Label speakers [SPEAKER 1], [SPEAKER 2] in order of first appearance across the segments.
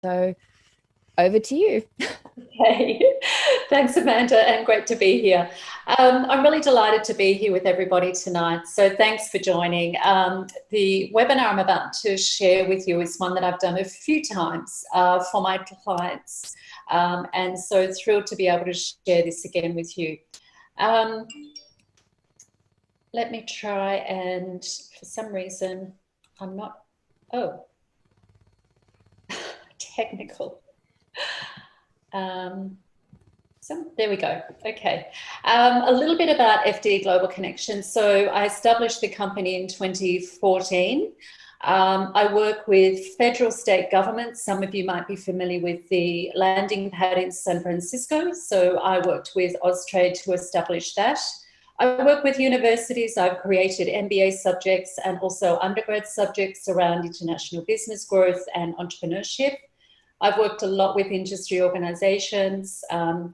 [SPEAKER 1] So over to you.
[SPEAKER 2] Hey, thanks, Amanda, and great to be here. I'm really delighted to be here with everybody tonight. So thanks for joining. The webinar I'm about to share with you is one that I've done a few times for my clients. And so thrilled to be able to share this again with you. Let me try, and for some reason, I'm not, oh, technical. So there we go. Okay. A little bit about FD Global Connection. So I established the company in 2014. I work with federal state governments. Some of you might be familiar with the landing pad in San Francisco. So I worked with Austrade to establish that. I work with universities. I've created MBA subjects and also undergrad subjects around international business growth and entrepreneurship. I've worked a lot with industry organisations. I'm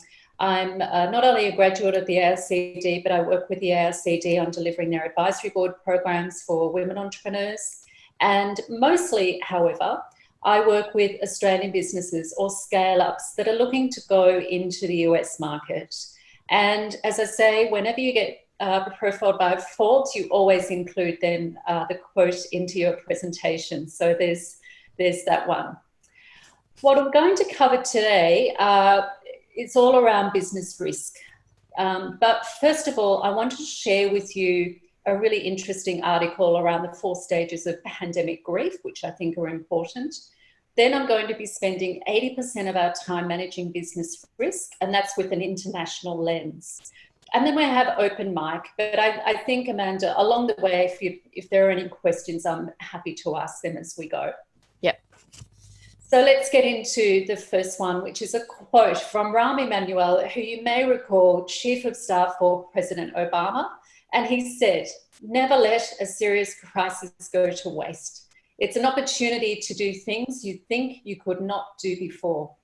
[SPEAKER 2] not only a graduate of the ARCD, but I work with the ARCD on delivering their advisory board programs for women entrepreneurs. And mostly, however, I work with Australian businesses or scale-ups that are looking to go into the US market. And as I say, whenever you get profiled by Forbes, you always include then the quote into your presentation. So there's that one. What I'm going to cover today, it's all around business risk. But first of all, I wanted to share with you a really interesting article around the 4 stages of pandemic grief, which I think are important. Then I'm going to be spending 80% of our time managing business risk, and that's with an international lens. And then we have open mic, but I think, Amanda, along the way, if there are any questions, I'm happy to ask them as we go.
[SPEAKER 1] Yep.
[SPEAKER 2] So let's get into the first one, which is a quote from Rahm Emanuel, who you may recall, Chief of Staff for President Obama. And he said, "Never let a serious crisis go to waste. It's an opportunity to do things you think you could not do before."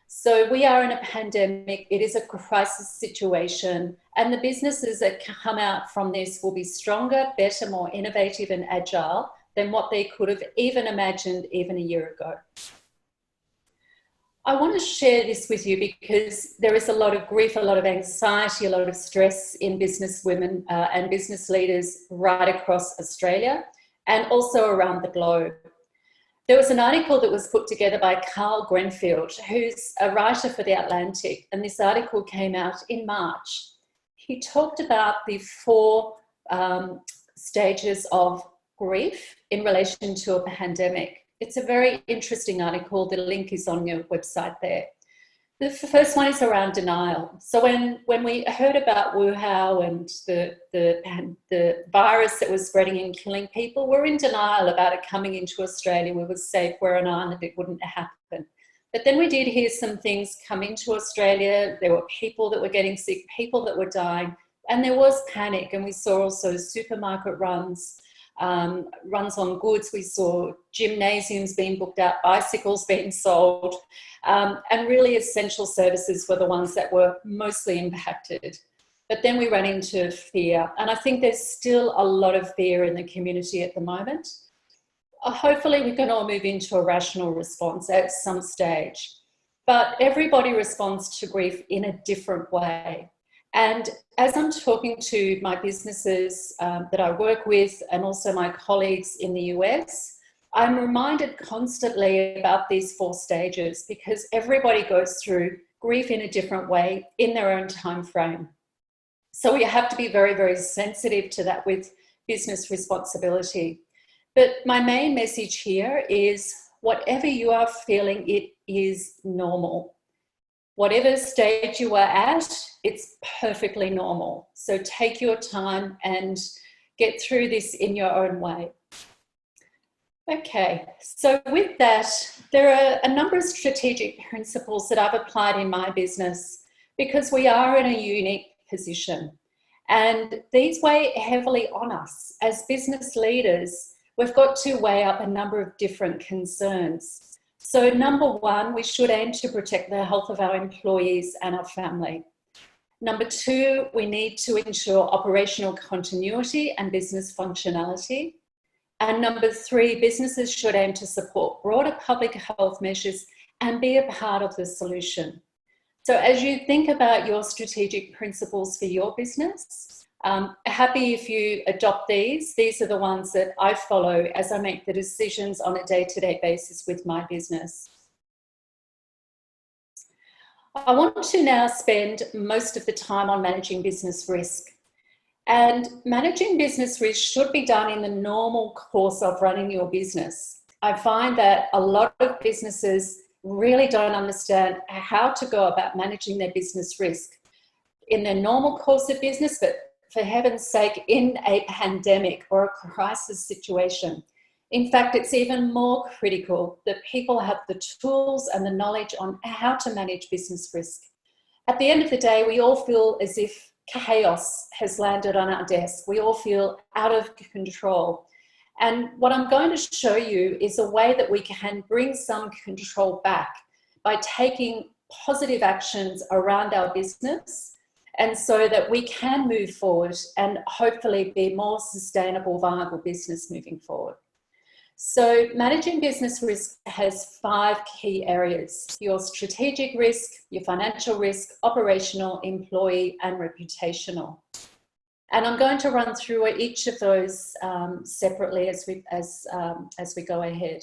[SPEAKER 2] So we are in a pandemic. It is a crisis situation. And the businesses that come out from this will be stronger, better, more innovative and agile than what they could have even imagined even a year ago. I want to share this with you because there is a lot of grief, a lot of anxiety, a lot of stress in business women and business leaders right across Australia and also around the globe. There was an article that was put together by Carl Grenfield, who's a writer for The Atlantic, and this article came out in March. He talked about the 4 stages of grief in relation to a pandemic. It's a very interesting article. The link is on your website there. The first one is around denial. So when we heard about Wuhan and the virus that was spreading and killing people, we're in denial about it coming into Australia. We were safe, we're an island, it wouldn't happen. But then we did hear some things come into Australia. There were people that were getting sick, people that were dying, and there was panic. And we saw also supermarket runs on goods. We saw gymnasiums being booked out, bicycles being sold, and really essential services were the ones that were mostly impacted. But then we ran into fear, and I think there's still a lot of fear in the community at the moment. Hopefully we can all move into a rational response at some stage, but everybody responds to grief in a different way. And as I'm talking to my businesses that I work with and also my colleagues in the US, I'm reminded constantly about these 4 stages because everybody goes through grief in a different way in their own time frame. So we have to be very, very sensitive to that with business responsibility. But my main message here is whatever you are feeling, it is normal. Whatever stage you are at, it's perfectly normal. So take your time and get through this in your own way. Okay, so with that, there are a number of strategic principles that I've applied in my business because we are in a unique position. And these weigh heavily on us. As business leaders, we've got to weigh up a number of different concerns. So number 1, we should aim to protect the health of our employees and our family. Number 2, we need to ensure operational continuity and business functionality. And number 3, businesses should aim to support broader public health measures and be a part of the solution. So as you think about your strategic principles for your business, happy if you adopt these. These are the ones that I follow as I make the decisions on a day-to-day basis with my business. I want to now spend most of the time on managing business risk. And managing business risk should be done in the normal course of running your business. I find that a lot of businesses really don't understand how to go about managing their business risk in their normal course of business, but for heaven's sake, in a pandemic or a crisis situation. In fact, it's even more critical that people have the tools and the knowledge on how to manage business risk. At the end of the day, we all feel as if chaos has landed on our desk. We all feel out of control. And what I'm going to show you is a way that we can bring some control back by taking positive actions around our business, and so that we can move forward and hopefully be more sustainable, viable business moving forward. So managing business risk has 5 key areas: your strategic risk, your financial risk, operational, employee, and reputational. And I'm going to run through each of those separately as we go ahead.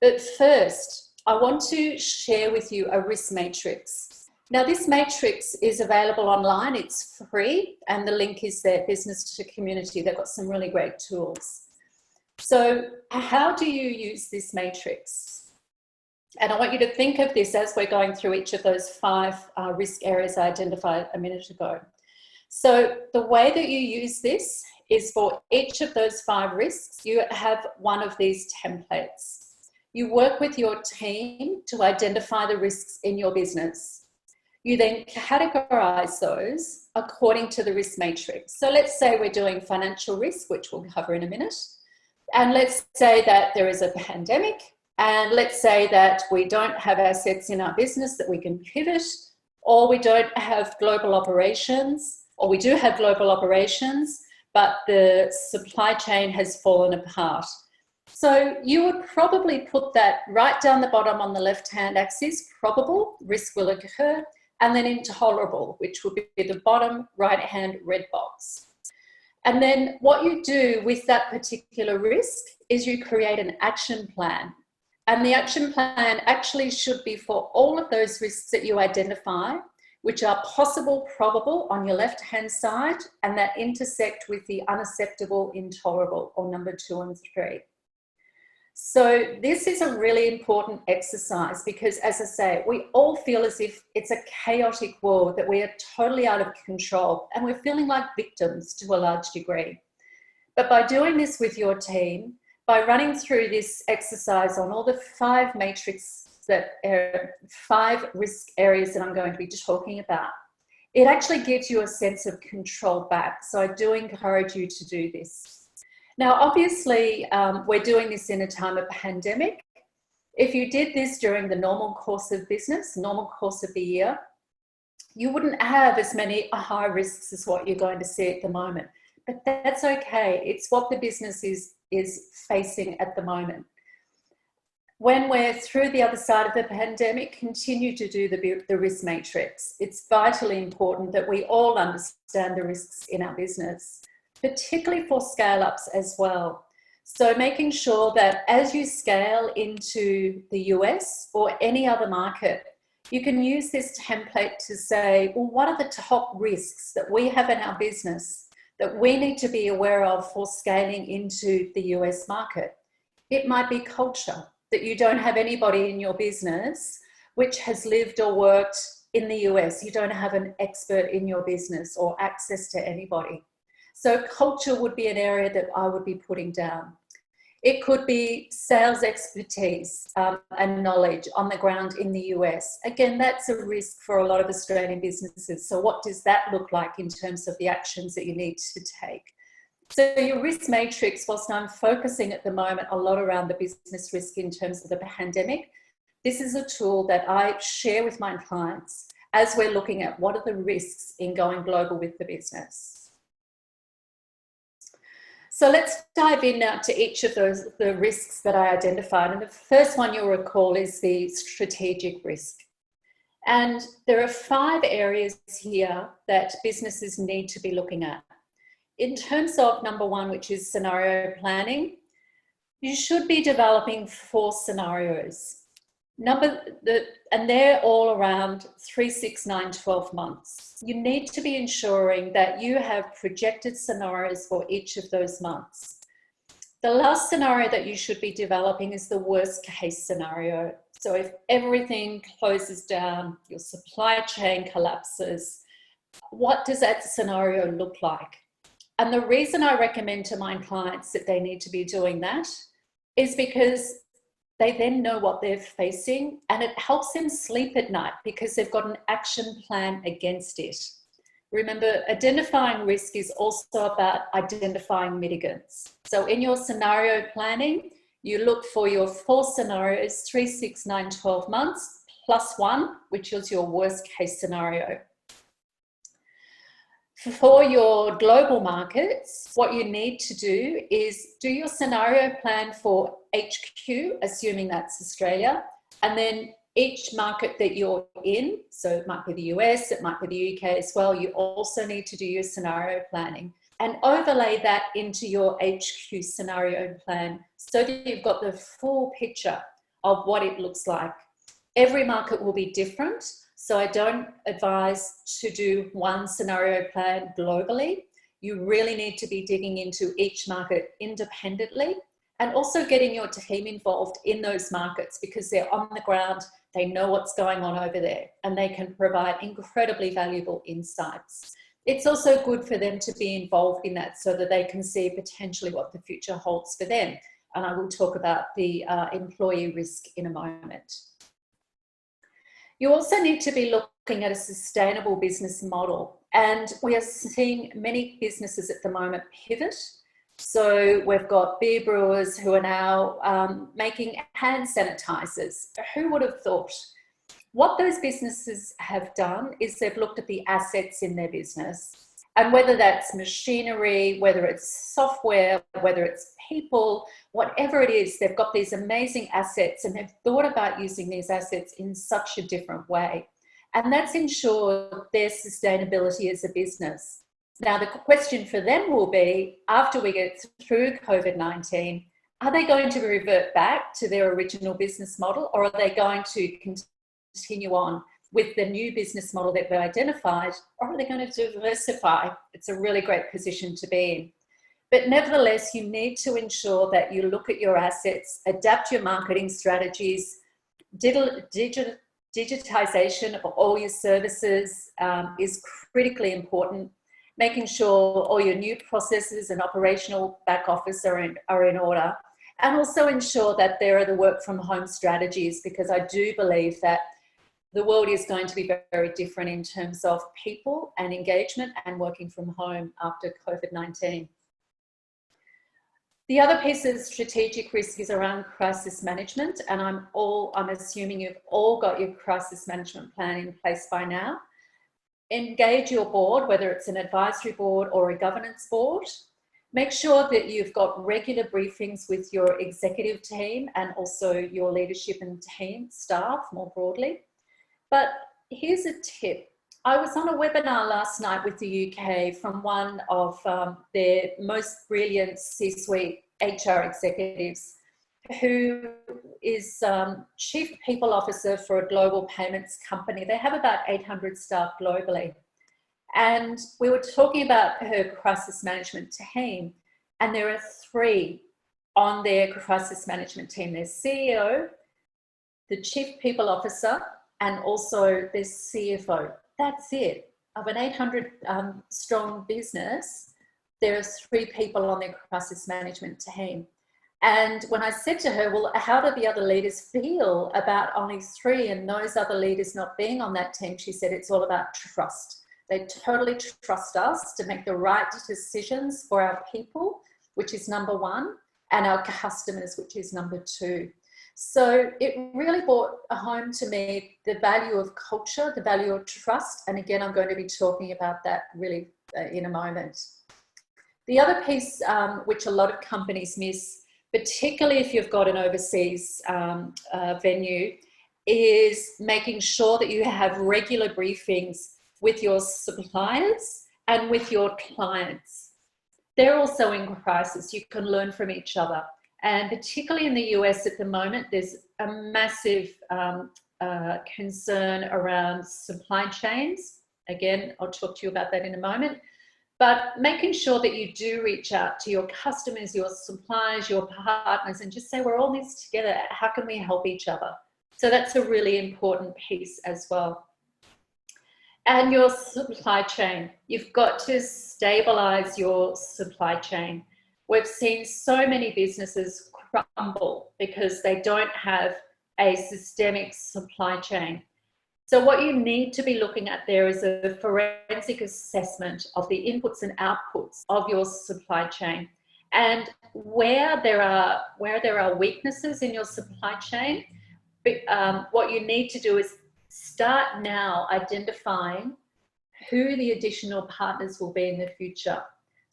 [SPEAKER 2] But first, I want to share with you a risk matrix. Now, this matrix is available online. It's free, and the link is there, Business to Community. They've got some really great tools. So how do you use this matrix? And I want you to think of this as we're going through each of those 5 risk areas I identified a minute ago. So the way that you use this is for each of those 5 risks, you have one of these templates. You work with your team to identify the risks in your business. You then categorize those according to the risk matrix. So let's say we're doing financial risk, which we'll cover in a minute. And let's say that there is a pandemic, and let's say that we don't have assets in our business that we can pivot, or we don't have global operations, or we do have global operations, but the supply chain has fallen apart. So you would probably put that right down the bottom on the left-hand axis: probable, risk will occur, and then intolerable, which would be the bottom right-hand red box. And then what you do with that particular risk is you create an action plan. And the action plan actually should be for all of those risks that you identify, which are possible, probable on your left-hand side, and that intersect with the unacceptable, intolerable, or number 2 and 3. So this is a really important exercise because, as I say, we all feel as if it's a chaotic world, that we are totally out of control, and we're feeling like victims to a large degree. But by doing this with your team, by running through this exercise on all the 5 5 risk areas that I'm going to be talking about, it actually gives you a sense of control back. So I do encourage you to do this. Now, obviously, we're doing this in a time of pandemic. If you did this during the normal course of business, normal course of the year, you wouldn't have as many high risks as what you're going to see at the moment. But that's okay. It's what the business is facing at the moment. When we're through the other side of the pandemic, continue to do the risk matrix. It's vitally important that we all understand the risks in our business, particularly for scale-ups as well. So making sure that as you scale into the US or any other market, you can use this template to say, well, what are the top risks that we have in our business that we need to be aware of for scaling into the US market? It might be culture, that you don't have anybody in your business which has lived or worked in the US. You don't have an expert in your business or access to anybody. So culture would be an area that I would be putting down. It could be sales expertise and knowledge on the ground in the US. Again, that's a risk for a lot of Australian businesses. So what does that look like in terms of the actions that you need to take? So your risk matrix, whilst I'm focusing at the moment a lot around the business risk in terms of the pandemic, this is a tool that I share with my clients as we're looking at what are the risks in going global with the business. So let's dive in now to each of the risks that I identified. And the first one you'll recall is the strategic risk. And there are 5 areas here that businesses need to be looking at. In terms of number 1, which is scenario planning, you should be developing 4 scenarios. And they're all around 3, 6, 9, 12 months. You need to be ensuring that you have projected scenarios for each of those months. The last scenario that you should be developing is the worst case scenario. So if everything closes down, your supply chain collapses, what does that scenario look like? And the reason I recommend to my clients that they need to be doing that is because they then know what they're facing, and it helps them sleep at night because they've got an action plan against it. Remember, identifying risk is also about identifying mitigants. So in your scenario planning, you look for your 4 scenarios, 3, 6, 9, 12 months, plus 1, which is your worst case scenario. For your global markets, what you need to do is do your scenario plan for HQ, assuming that's Australia, and then each market that you're in, so it might be the US, it might be the UK as well, you also need to do your scenario planning and overlay that into your HQ scenario plan so that you've got the full picture of what it looks like. Every market will be different. So I don't advise to do one scenario plan globally. You really need to be digging into each market independently and also getting your team involved in those markets because they're on the ground, they know what's going on over there, and they can provide incredibly valuable insights. It's also good for them to be involved in that so that they can see potentially what the future holds for them. And I will talk about the employee risk in a moment. You also need to be looking at a sustainable business model, and we are seeing many businesses at the moment pivot. So we've got beer brewers who are now making hand sanitizers. Who would have thought? What those businesses have done is they've looked at the assets in their business, and whether that's machinery, whether it's software, whether it's people, whatever it is, they've got these amazing assets and they've thought about using these assets in such a different way. And that's ensured their sustainability as a business. Now, the question for them will be, after we get through COVID-19, are they going to revert back to their original business model, or are they going to continue on with the new business model that they've identified, or are they going to diversify? It's a really great position to be in. But nevertheless, you need to ensure that you look at your assets, adapt your marketing strategies. Digitization of all your services is critically important. Making sure all your new processes and operational back office are in order. And also ensure that there are the work from home strategies, because I do believe that the world is going to be very different in terms of people and engagement and working from home after COVID-19. The other piece of strategic risk is around crisis management, and I'm assuming you've all got your crisis management plan in place by now. Engage your board, whether it's an advisory board or a governance board. Make sure that you've got regular briefings with your executive team and also your leadership and team staff more broadly. But here's a tip. I was on a webinar last night with the UK from one of their most brilliant C-suite HR executives, who is Chief People Officer for a global payments company. They have about 800 staff globally. And we were talking about her crisis management team, and there are 3 on their crisis management team. There's CEO, the Chief People Officer, and also there's CFO. That's it. Of an 800 strong business, there are 3 people on their crisis management team. And when I said to her, well, how do the other leaders feel about only 3 and those other leaders not being on that team? She said, it's all about trust. They totally trust us to make the right decisions for our people, which is number 1, and our customers, which is number 2. So it really brought home to me the value of culture, the value of trust. And again, I'm going to be talking about that really in a moment. The other piece, which a lot of companies miss, particularly if you've got an overseas venue, is making sure that you have regular briefings with your suppliers and with your clients. They're also in crisis. You can learn from each other. And particularly in the US at the moment, there's a massive concern around supply chains. Again, I'll talk to you about that in a moment. But making sure that you do reach out to your customers, your suppliers, your partners, and just say, we're all in this together. How can we help each other? So that's a really important piece as well. And your supply chain. You've got to stabilize your supply chain. We've seen so many businesses crumble because they don't have a systemic supply chain. So what you need to be looking at there is a forensic assessment of the inputs and outputs of your supply chain. And where there are weaknesses in your supply chain, what you need to do is start now identifying who the additional partners will be in the future.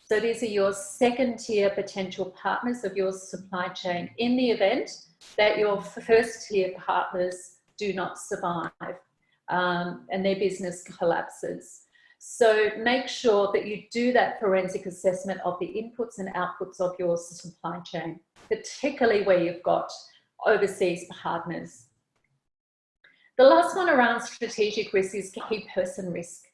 [SPEAKER 2] So these are your second tier potential partners of your supply chain in the event that your first tier partners do not survive and their business collapses. So make sure that you do that forensic assessment of the inputs and outputs of your supply chain, particularly where you've got overseas partners. The last one around strategic risk is key person risk.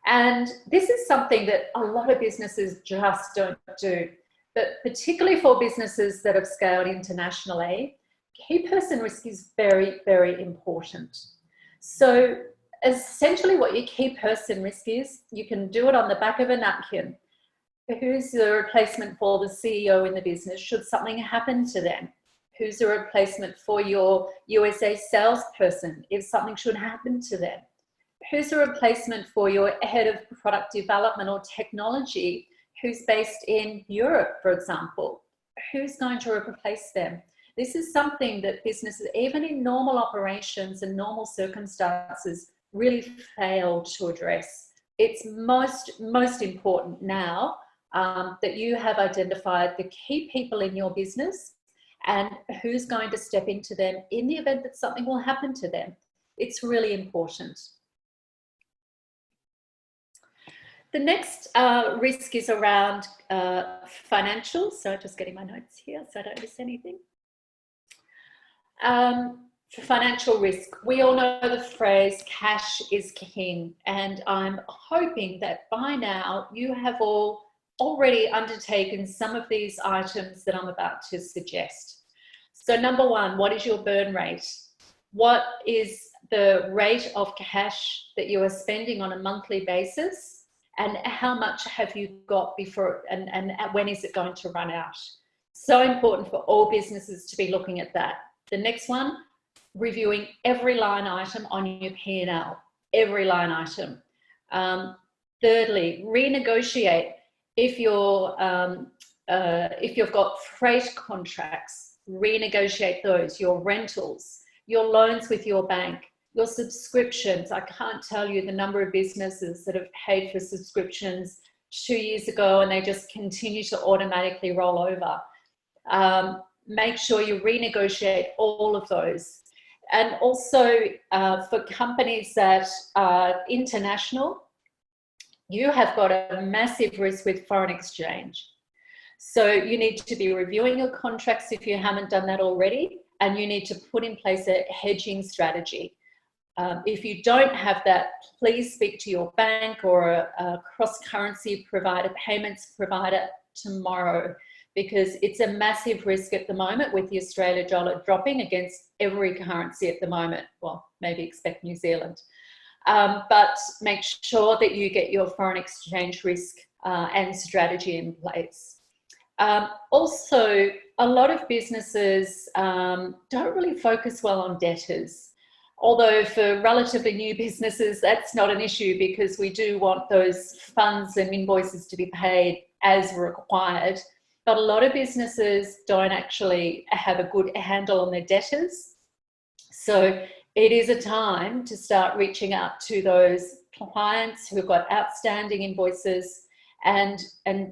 [SPEAKER 2] And this is something that a lot of businesses just don't do, but particularly for businesses that have scaled internationally, key person risk is very, very important. So essentially what your key person risk is, you can do it on the back of a napkin. Who's the replacement for the CEO in the business should something happen to them? Who's the replacement for your USA salesperson if something should happen to them? Who's the replacement for your head of product development or technology who's based in Europe, for example? Who's going to replace them? This is something that businesses, even in normal operations and normal circumstances, really fail to address. It's most important now that you have identified the key people in your business and who's going to step into them in the event that something will happen to them. It's really important. The next risk is around financials. So just getting my notes here so I don't miss anything. For financial risk, we all know the phrase cash is king, and I'm hoping that by now you have all already undertaken some of these items that I'm about to suggest. So number one, what is your burn rate? What is the rate of cash that you are spending on a monthly basis? And how much have you got before, and when is it going to run out? So important for all businesses to be looking at that. The next one, reviewing every line item on your P&L, every line item. Thirdly, renegotiate if you've got freight contracts, renegotiate those, your rentals, your loans with your bank, your subscriptions. I can't tell you the number of businesses that have paid for subscriptions 2 years ago and they just continue to automatically roll over. Make sure you renegotiate all of those. And also for companies that are international, you have got a massive risk with foreign exchange. So you need to be reviewing your contracts if you haven't done that already, and you need to put in place a hedging strategy. If you don't have that, please speak to your bank or a cross-currency provider, payments provider tomorrow, because it's a massive risk at the moment with the Australian dollar dropping against every currency at the moment. Well, maybe expect New Zealand. But make sure that you get your foreign exchange risk and strategy in place. Also, a lot of businesses don't really focus well on debtors. Although for relatively new businesses, that's not an issue because we do want those funds and invoices to be paid as required. But a lot of businesses don't actually have a good handle on their debtors. So it is a time to start reaching out to those clients who've got outstanding invoices and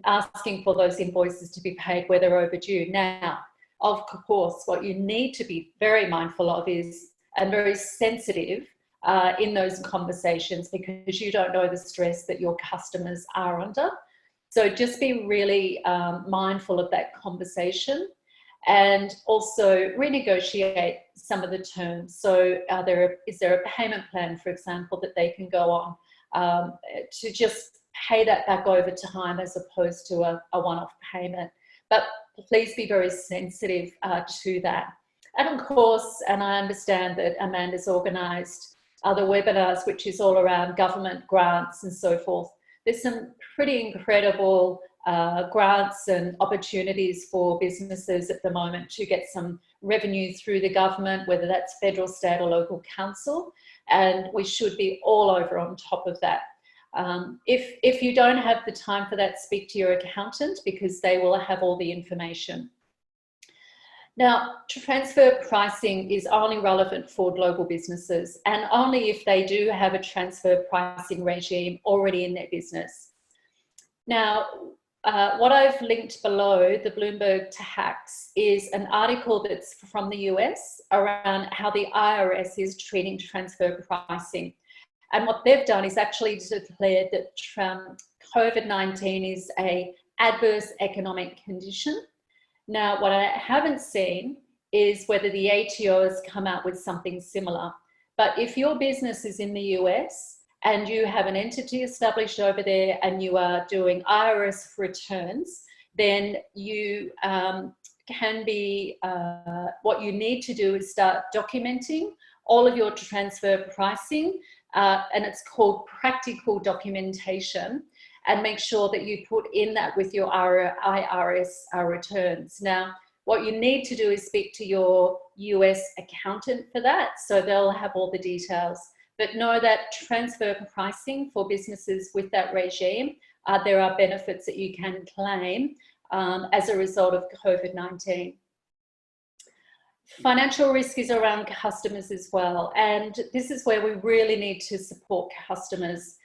[SPEAKER 2] asking for those invoices to be paid where they're overdue. Now, of course, what you need to be very mindful of is, and very sensitive in those conversations, because you don't know the stress that your customers are under. So just be really mindful of that conversation, and also renegotiate some of the terms. So is there a payment plan, for example, that they can go on to just pay that back over time as opposed to a one-off payment? But please be very sensitive to that. And of course, and I understand that Amanda's organised other webinars, which is all around government grants and so forth. There's some pretty incredible grants and opportunities for businesses at the moment to get some revenue through the government, whether that's federal, state or local council, and we should be all over on top of that. If you don't have the time for that, speak to your accountant, because they will have all the information. Now, transfer pricing is only relevant for global businesses, and only if they do have a transfer pricing regime already in their business. Now, what I've linked below, the Bloomberg Tax, is an article that's from the US around how the IRS is treating transfer pricing. And what they've done is actually declared that COVID-19 is an adverse economic condition. Now, what I haven't seen is whether the ATO has come out with something similar. But if your business is in the US and you have an entity established over there and you are doing IRS returns, then you can be, what you need to do is start documenting all of your transfer pricing, and it's called practical documentation, and make sure that you put in that with your IRS returns. Now, what you need to do is speak to your US accountant for that, so they'll have all the details. But know that transfer pricing for businesses with that regime, there are benefits that you can claim as a result of COVID-19. Financial risk is around customers as well, and this is where we really need to support customers.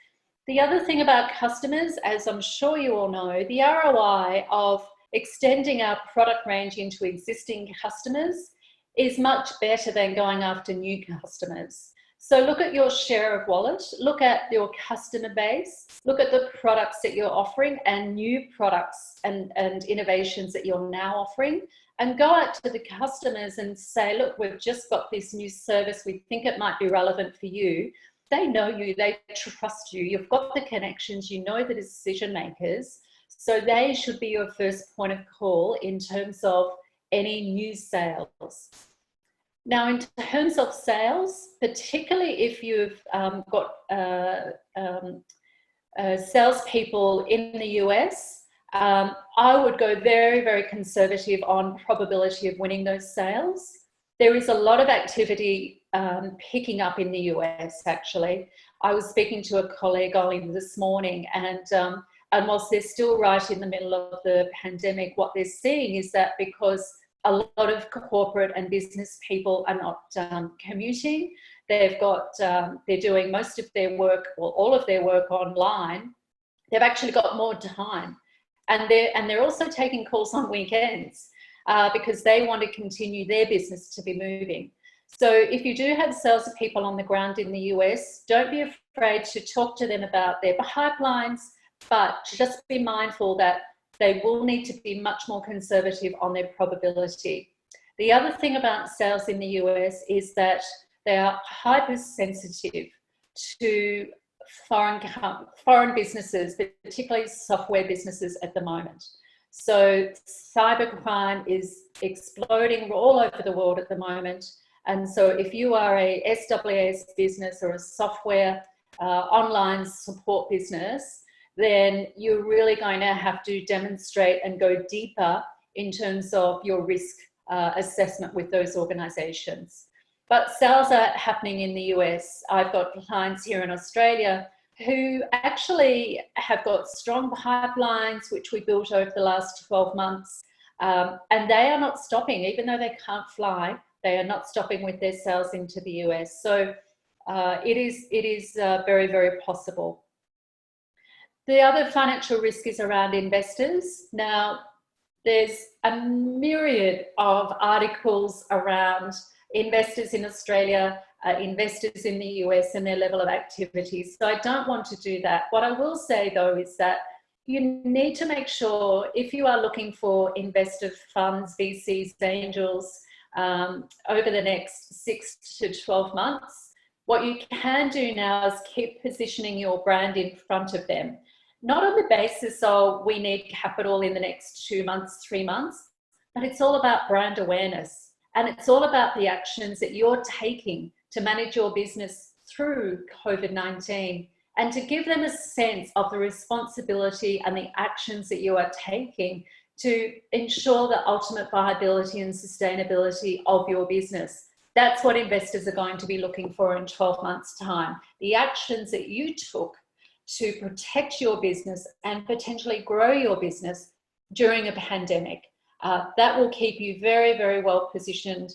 [SPEAKER 2] The other thing about customers, as I'm sure you all know, the ROI of extending our product range into existing customers is much better than going after new customers. So look at your share of wallet, look at your customer base, look at the products that you're offering and new products and innovations that you're now offering, and go out to the customers and say, look, we've just got this new service, we think it might be relevant for you. They know you, they trust you, you've got the connections, you know the decision makers, so they should be your first point of call in terms of any new sales. Now, in terms of sales, particularly if you've got salespeople in the US, I would go very, very conservative on probability of winning those sales. There is a lot of activity picking up in the US, actually. I was speaking to a colleague only this morning, and whilst they're still right in the middle of the pandemic, what they're seeing is that because a lot of corporate and business people are not commuting, they've got, they're doing most of their work, or all of their work online, they've actually got more time. And they're also taking calls on weekends because they want to continue their business to be moving. So if you do have salespeople on the ground in the US, don't be afraid to talk to them about their pipelines, but just be mindful that they will need to be much more conservative on their probability. The other thing about sales in the US is that they are hypersensitive to foreign businesses, particularly software businesses at the moment. So cybercrime is exploding all over the world at the moment. And so if you are a SWAS business or a software online support business, then you're really going to have to demonstrate and go deeper in terms of your risk assessment with those organizations. But sales are happening in the US. I've got clients here in Australia who actually have got strong pipelines, which we built over the last 12 months. And they are not stopping, even though they can't fly, they are not stopping with their sales into the US. So it is very, very possible. The other financial risk is around investors. Now, there's a myriad of articles around investors in Australia, investors in the US and their level of activities. So I don't want to do that. What I will say though is that you need to make sure, if you are looking for investor funds, VCs, angels, over the next 6 to 12 months, what you can do now is keep positioning your brand in front of them. Not on the basis of we need capital in the next 2 months, 3 months, but it's all about brand awareness. And it's all about the actions that you're taking to manage your business through COVID-19 and to give them a sense of the responsibility and the actions that you are taking to ensure the ultimate viability and sustainability of your business. That's what investors are going to be looking for in 12 months' time. The actions that you took to protect your business and potentially grow your business during a pandemic. That will keep you very, very well positioned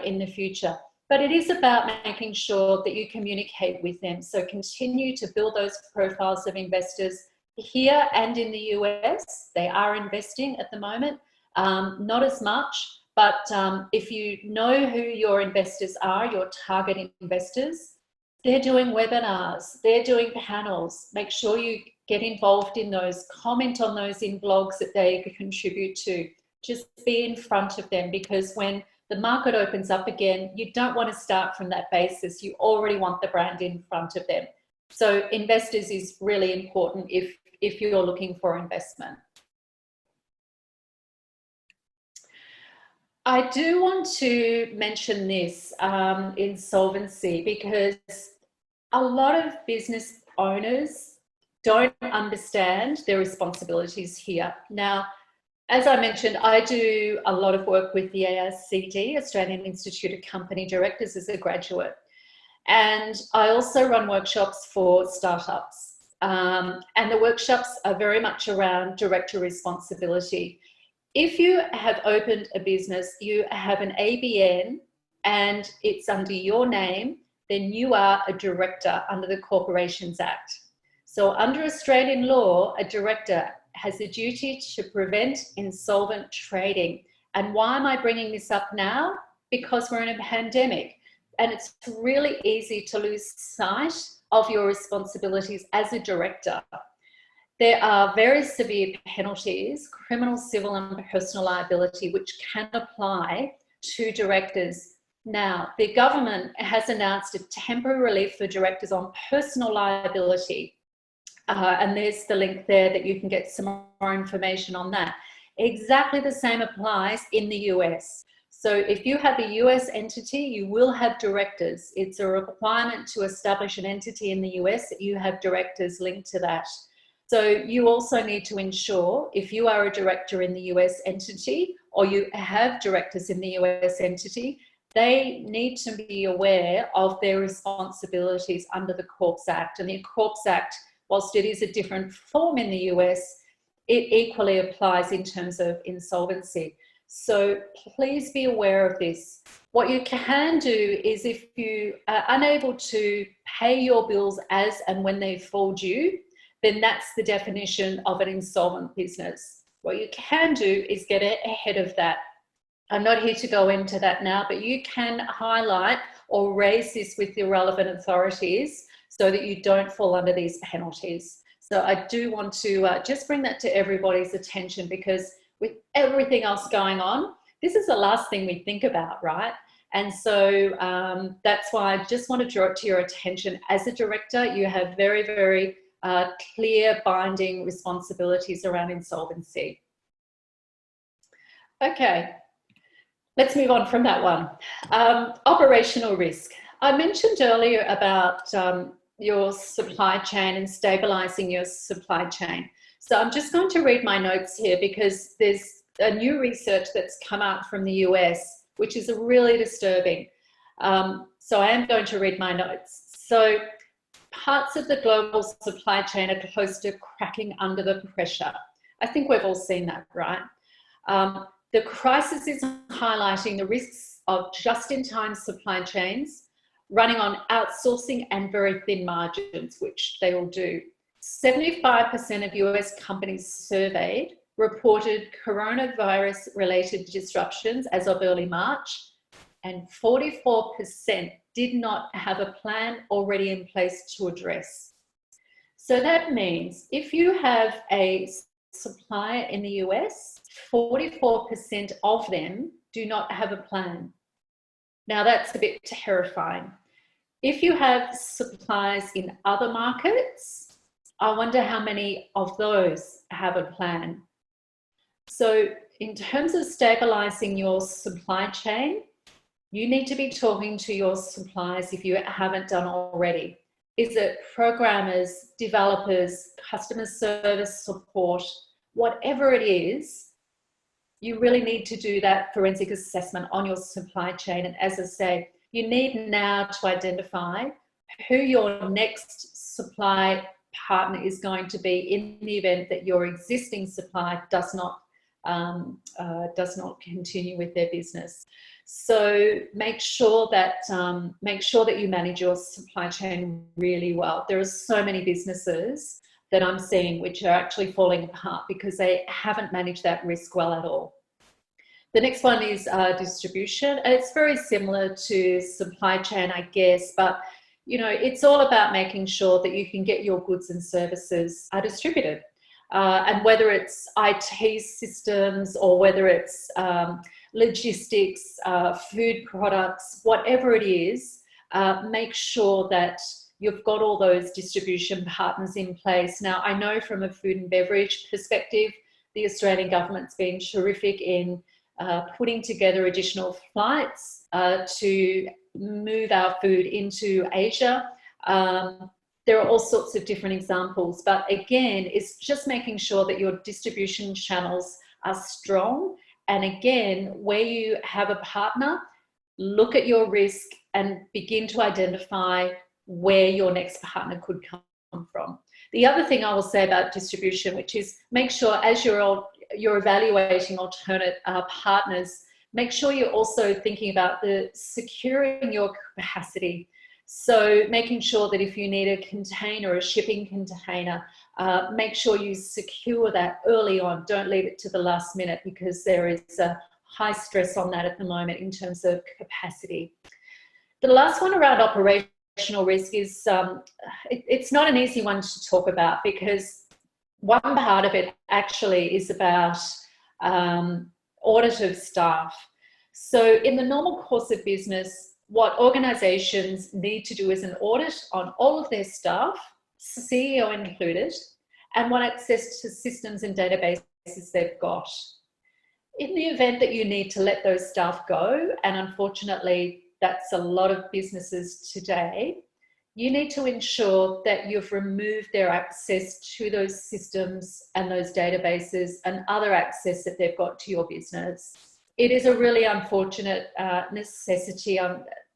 [SPEAKER 2] in the future. But it is about making sure that you communicate with them. So continue to build those profiles of investors here and in the US. They are investing at the moment, not as much, but if you know who your investors are, your target investors, they're doing webinars, they're doing panels. Make sure you get involved in those, comment on those in blogs that they contribute to. Just be in front of them, because when the market opens up again, you don't want to start from that basis. You already want the brand in front of them. So investors is really important if you're looking for investment. I do want to mention this insolvency, because a lot of business owners don't understand their responsibilities here. Now, as I mentioned, I do a lot of work with the AICD, Australian Institute of Company Directors, as a graduate. And I also run workshops for startups. And the workshops are very much around director responsibility. If you have opened a business, you have an ABN and it's under your name, then you are a director under the Corporations Act. So under Australian law, a director has a duty to prevent insolvent trading. And why am I bringing this up now? Because we're in a pandemic and it's really easy to lose sight of your responsibilities as a director. There are very severe penalties, criminal, civil and personal liability, which can apply to directors. Now, the government has announced a temporary relief for directors on personal liability. And there's the link there that you can get some more information on that. Exactly the same applies in the US. So if you have a US entity, you will have directors. It's a requirement to establish an entity in the US that you have directors linked to that. So you also need to ensure, if you are a director in the US entity or you have directors in the US entity, they need to be aware of their responsibilities under the Corps Act. And the Corps Act, whilst it is a different form in the US, it equally applies in terms of insolvency. So please be aware of this. What you can do is, if you are unable to pay your bills as and when they fall due, then that's the definition of an insolvent business. What you can do is get ahead of that. I'm not here to go into that now, but you can highlight or raise this with the relevant authorities so that you don't fall under these penalties. So I do want to just bring that to everybody's attention, because with everything else going on, this is the last thing we think about, right? And so that's why I just want to draw it to your attention. As a director, you have very, very clear binding responsibilities around insolvency. Okay, let's move on from that one. Operational risk. I mentioned earlier about your supply chain and stabilizing your supply chain. So I'm just going to read my notes here, because there's a new research that's come out from the US, which is really disturbing. So I am going to read my notes. So parts of the global supply chain are close to cracking under the pressure. I think we've all seen that, right? The crisis is highlighting the risks of just-in-time supply chains running on outsourcing and very thin margins, which they all do. 75% of US companies surveyed reported coronavirus-related disruptions as of early March, and 44% did not have a plan already in place to address. So that means if you have a supplier in the US, 44% of them do not have a plan. Now that's a bit terrifying. If you have suppliers in other markets, I wonder how many of those have a plan. So in terms of stabilizing your supply chain, you need to be talking to your suppliers if you haven't done already. Is it programmers, developers, customer service support, whatever it is, you really need to do that forensic assessment on your supply chain. And as I say, you need now to identify who your next supply partner is going to be in the event that your existing supply does not continue with their business. So make sure that you manage your supply chain really well. There are so many businesses that I'm seeing which are actually falling apart because they haven't managed that risk well at all. The next one is distribution. It's very similar to supply chain, I guess, but it's all about making sure that you can get your goods and services distributed. And whether it's IT systems or whether it's logistics, food products, whatever it is, make sure that you've got all those distribution partners in place. Now, I know from a food and beverage perspective, the Australian government's been terrific in putting together additional flights to move our food into Asia. There are all sorts of different examples, but again, it's just making sure that your distribution channels are strong. And again, where you have a partner, look at your risk and begin to identify where your next partner could come from. The other thing I will say about distribution, which is make sure as you're evaluating alternate partners, make sure you're also thinking about securing your capacity. So making sure that if you need a container, a shipping container, make sure you secure that early on. Don't leave it to the last minute because there is a high stress on that at the moment in terms of capacity. The last one around operational risk is, it's not an easy one to talk about because one part of it actually is about audit of staff. So in the normal course of business, what organisations need to do is an audit on all of their staff, CEO included, and what access to systems and databases they've got. In the event that you need to let those staff go, and unfortunately that's a lot of businesses today, you need to ensure that you've removed their access to those systems and those databases and other access that they've got to your business. It is a really unfortunate necessity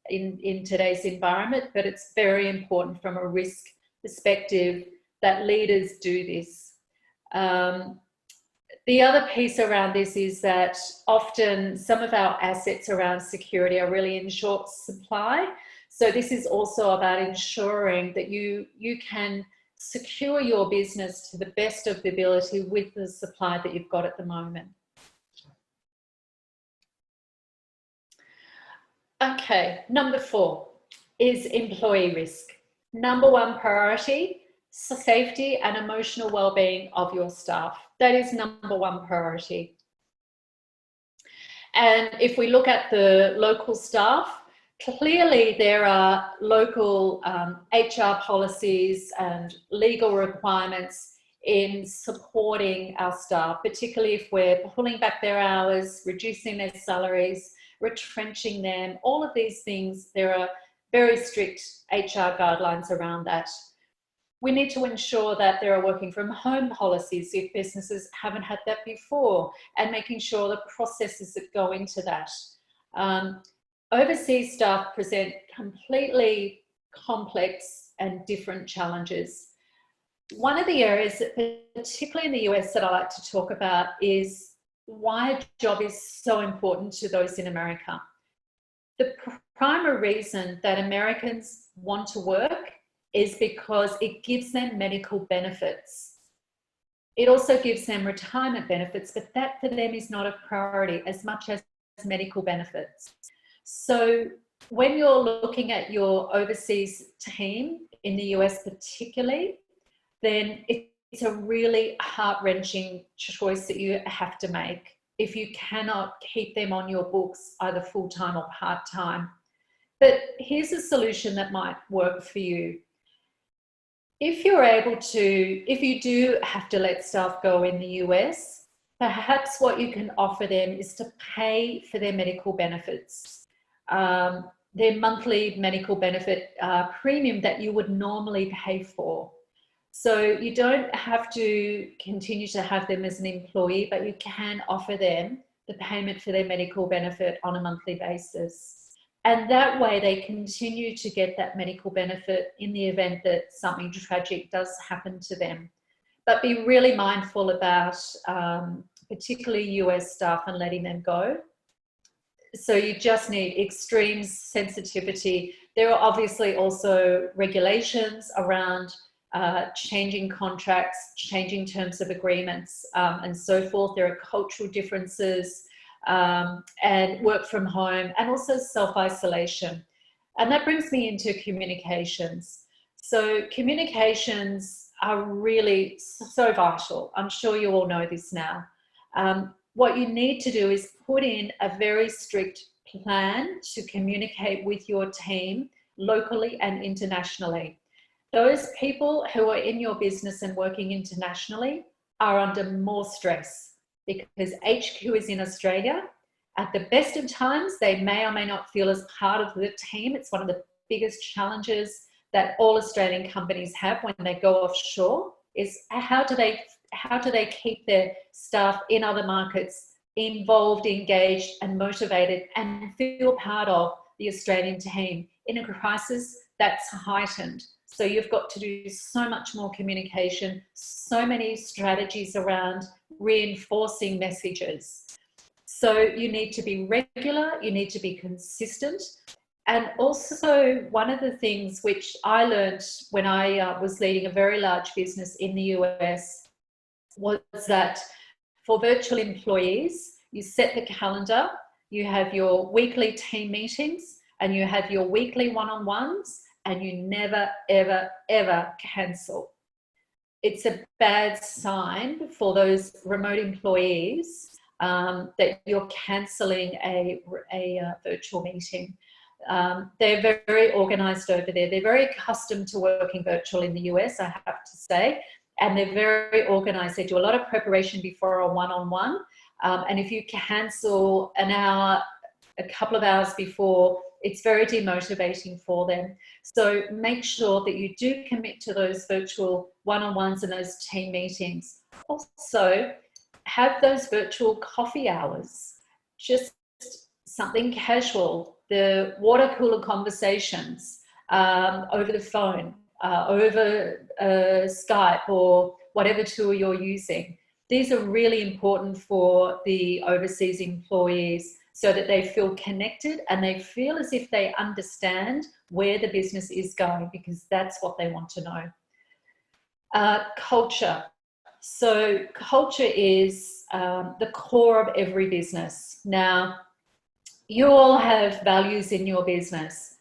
[SPEAKER 2] in today's environment, but it's very important from a risk perspective that leaders do this. The other piece around this is that often some of our assets around security are really in short supply. So this is also about ensuring that you can secure your business to the best of the ability with the supply that you've got at the moment. Okay, number 4 is employee risk. Number 1 priority, safety and emotional well-being of your staff. That is number 1 priority. And if we look at the local staff, clearly there are local HR policies and legal requirements in supporting our staff, particularly if we're pulling back their hours, reducing their salaries, retrenching them, all of these things. There are very strict HR guidelines around that. We need to ensure that there are working from home policies if businesses haven't had that before, and making sure the processes that go into that. Overseas staff present completely complex and different challenges. One of the areas, particularly in the US, that I like to talk about is why a job is so important to those in America. The primary reason that Americans want to work is because it gives them medical benefits. It also gives them retirement benefits, but that for them is not a priority as much as medical benefits. So when you're looking at your overseas team in the US particularly, then it's a really heart-wrenching choice that you have to make if you cannot keep them on your books either full-time or part-time. But here's a solution that might work for you. If you're able to, if you do have to let staff go in the US, perhaps what you can offer them is to pay for their medical benefits, their monthly medical benefit premium that you would normally pay for. So you don't have to continue to have them as an employee, but you can offer them the payment for their medical benefit on a monthly basis. And that way they continue to get that medical benefit in the event that something tragic does happen to them. But be really mindful about particularly US staff and letting them go. So you just need extreme sensitivity. There are obviously also regulations around changing contracts, changing terms of agreements, and so forth. There are cultural differences, and work from home, and also self-isolation. And that brings me into communications. So communications are really so vital. I'm sure you all know this now. What you need to do is put in a very strict plan to communicate with your team locally and internationally. Those people who are in your business and working internationally are under more stress because HQ is in Australia. At the best of times, they may or may not feel as part of the team. It's one of the biggest challenges that all Australian companies have when they go offshore is how do they keep their staff in other markets involved, engaged and motivated and feel part of the Australian team. In a crisis, that's heightened. So you've got to do so much more communication, so many strategies around reinforcing messages. So you need to be regular, you need to be consistent. And also one of the things which I learned when I was leading a very large business in the US was that for virtual employees, you set the calendar, you have your weekly team meetings and you have your weekly one-on-ones, and you never, ever, ever cancel. It's a bad sign for those remote employees that you're cancelling a virtual meeting. They're very organised over there. They're very accustomed to working virtual in the US, I have to say, and they're very organised. They do a lot of preparation before a one-on-one, and if you cancel an hour, a couple of hours before, it's very demotivating for them. So make sure that you do commit to those virtual one-on-ones and those team meetings. Also, have those virtual coffee hours, just something casual, the water cooler conversations over the phone, over Skype or whatever tool you're using. These are really important for the overseas employees so that they feel connected and they feel as if they understand where the business is going, because that's what they want to know. Culture. So culture is the core of every business. Now, you all have values in your business.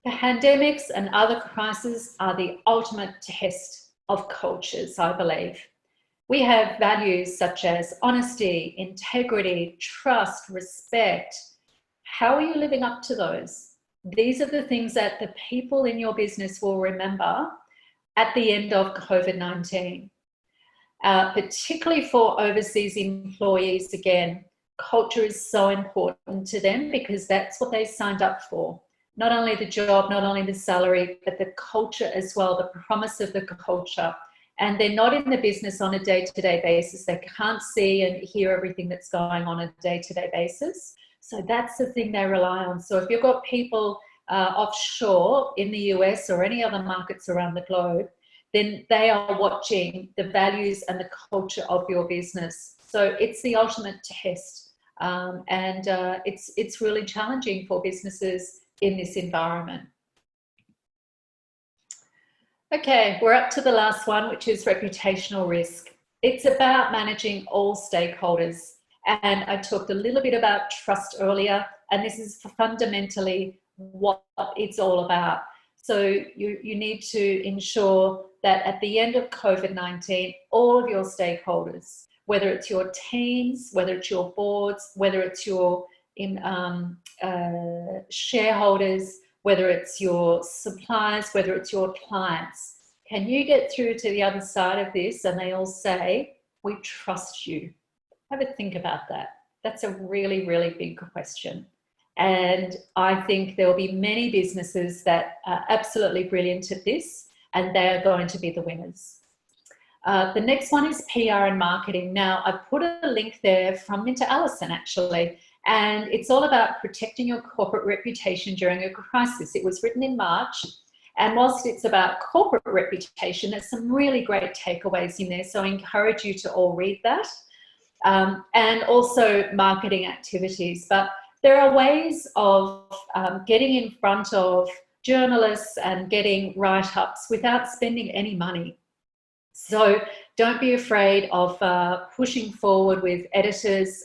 [SPEAKER 2] Pandemics and other crises are the ultimate test of cultures, I believe. We have values such as honesty, integrity, trust, respect. How are you living up to those? These are the things that the people in your business will remember at the end of COVID-19. Particularly for overseas employees, again, culture is so important to them because that's what they signed up for. Not only the job, not only the salary, but the culture as well, the promise of the culture. And they're not in the business on a day-to-day basis. They can't see and hear everything that's going on a day-to-day basis. So that's the thing they rely on. So if you've got people offshore in the US or any other markets around the globe, then they are watching the values and the culture of your business. So it's the ultimate test. And it's really challenging for businesses in this environment. Okay, we're up to the last one, which is reputational risk. It's about managing all stakeholders. And I talked a little bit about trust earlier, and this is fundamentally what it's all about. So you need to ensure that at the end of COVID-19, all of your stakeholders, whether it's your teams, whether it's your boards, whether it's your shareholders, whether it's your suppliers, whether it's your clients, can you get through to the other side of this and they all say, we trust you? Have a think about that. That's a really, really big question. And I think there will be many businesses that are absolutely brilliant at this, and they are going to be the winners. The next one is PR and marketing. Now, I've put a link there from Minter Allison, actually, and it's all about protecting your corporate reputation during a crisis. It was written in March, and whilst it's about corporate reputation, there's some really great takeaways in there, so I encourage you to all read that. And also marketing activities. But there are ways of getting in front of journalists and getting write-ups without spending any money. So don't be afraid of pushing forward with editors,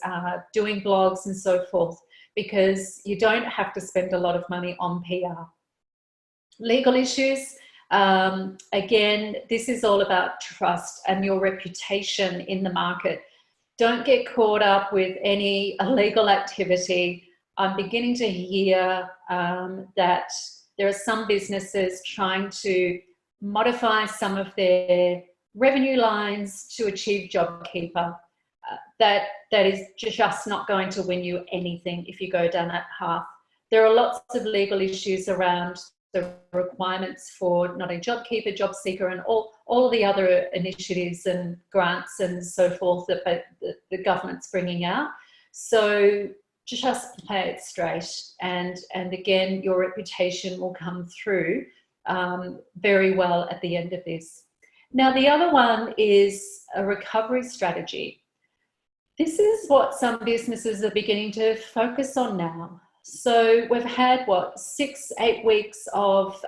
[SPEAKER 2] doing blogs and so forth, because you don't have to spend a lot of money on PR. Legal issues, again, this is all about trust and your reputation in the market. Don't get caught up with any illegal activity. I'm beginning to hear that there are some businesses trying to modify some of their revenue lines to achieve JobKeeper. That is just not going to win you anything if you go down that path. There are lots of legal issues around the requirements for not only JobKeeper, JobSeeker, and all the other initiatives and grants and so forth that the government's bringing out. So just play it straight, and again, your reputation will come through very well at the end of this. Now, the other one is a recovery strategy. This is what some businesses are beginning to focus on now. So we've had, what, 6-8 weeks of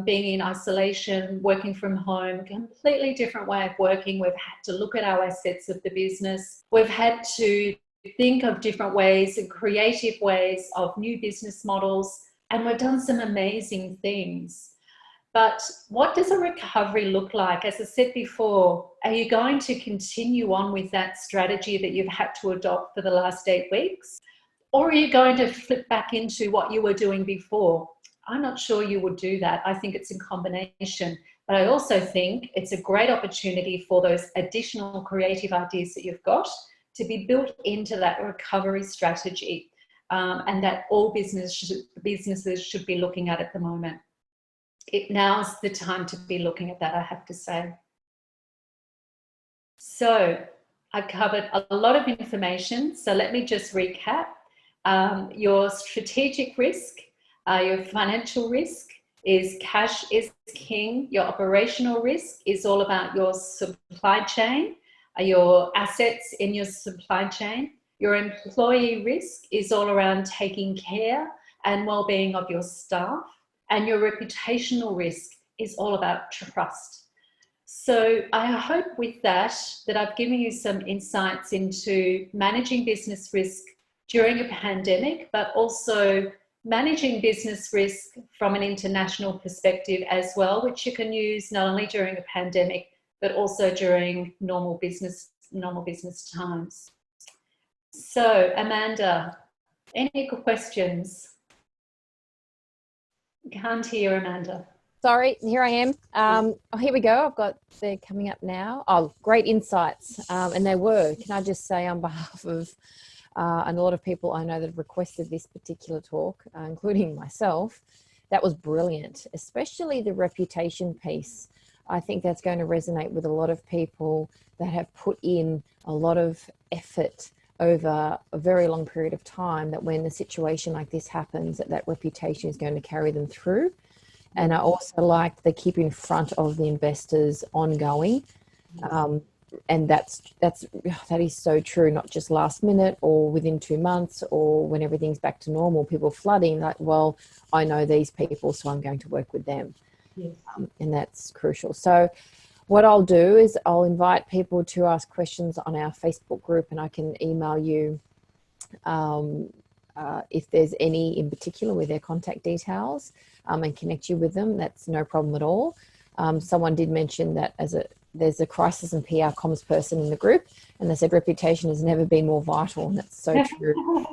[SPEAKER 2] being in isolation, working from home, completely different way of working. We've had to look at our assets of the business. We've had to think of different ways and creative ways of new business models, and we've done some amazing things. But what does a recovery look like? As I said before, are you going to continue on with that strategy that you've had to adopt for the last 8 weeks? Or are you going to flip back into what you were doing before? I'm not sure you would do that. I think it's a combination. But I also think it's a great opportunity for those additional creative ideas that you've got to be built into that recovery strategy, and that all businesses should be looking at the moment. Now's the time to be looking at that, I have to say. So I've covered a lot of information. So let me just recap. Your strategic risk, your financial risk is cash is king. Your operational risk is all about your supply chain, your assets in your supply chain. Your employee risk is all around taking care and well-being of your staff. And your reputational risk is all about trust. So I hope with that I've given you some insights into managing business risk during a pandemic, but also managing business risk from an international perspective as well, which you can use not only during a pandemic, but also during normal business times. So Amanda, any questions? Can't hear Amanda.
[SPEAKER 1] Sorry, here I am. Oh, here we go. They're coming up now. Oh, great insights. And they were. Can I just say on behalf of and a lot of people I know that have requested this particular talk, including myself, that was brilliant, especially the reputation piece. I think that's going to resonate with a lot of people that have put in a lot of effort over a very long period of time, that when a situation like this happens, that reputation is going to carry them through. And I also like the keep in front of the investors ongoing. And that is so true, not just last minute or within 2 months or when everything's back to normal, people flooding like, well, I know these people, so I'm going to work with them.
[SPEAKER 2] Yes.
[SPEAKER 1] And that's crucial. So what I'll do is I'll invite people to ask questions on our Facebook group, and I can email you if there's any in particular with their contact details, and connect you with them. That's no problem at all. Someone did mention that there's a crisis and PR comms person in the group, and they said reputation has never been more vital, and that's so true.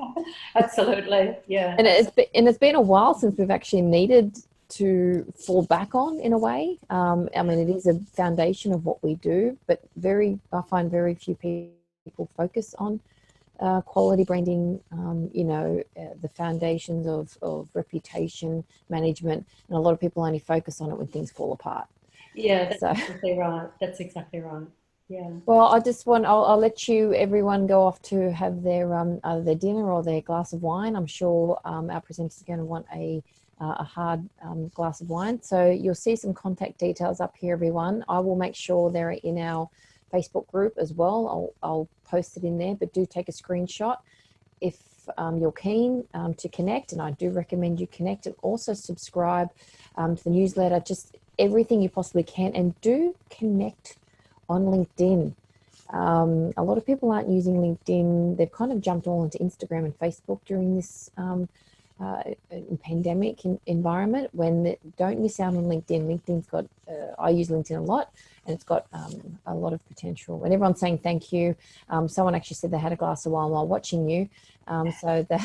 [SPEAKER 2] Absolutely, yeah.
[SPEAKER 1] And it's been a while since we've actually needed to fall back on, in a way. I mean, it is a foundation of what we do, but I find very few people focus on quality branding, the foundations of reputation management, and a lot of people only focus on it when things fall apart.
[SPEAKER 2] Yeah, that's exactly right. That's exactly right. Yeah.
[SPEAKER 1] Well, I'll let everyone go off to have either their dinner or their glass of wine. I'm sure our presenters are going to want a hard glass of wine. So you'll see some contact details up here, everyone. I will make sure they're in our Facebook group as well. I'll post it in there, but do take a screenshot if you're keen to connect, and I do recommend you connect, and also subscribe to the newsletter, just everything you possibly can, and do connect on LinkedIn. A lot of people aren't using LinkedIn. They've kind of jumped all into Instagram and Facebook during this pandemic environment. Don't miss out on LinkedIn. LinkedIn's got, I use LinkedIn a lot, and it's got a lot of potential. And everyone's saying thank you. Someone actually said they had a glass of wine while watching you. So that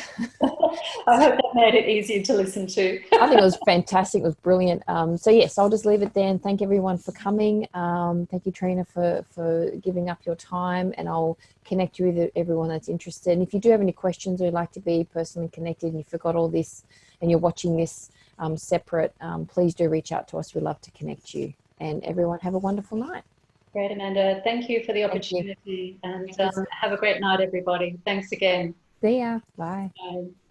[SPEAKER 2] I hope that made it easier to listen to.
[SPEAKER 1] I think it was fantastic. It was brilliant. So yes, I'll just leave it there, and thank everyone for coming. Thank you, Trina, for giving up your time, and I'll connect you with everyone that's interested. And if you do have any questions, or you'd like to be personally connected, and you forgot all this and you're watching this separate, please do reach out to us. We'd love to connect you. And everyone have a wonderful night.
[SPEAKER 2] Great, Amanda. Thank you for the opportunity, and have a great night, everybody. Thanks again.
[SPEAKER 1] See ya. Bye.
[SPEAKER 2] Bye.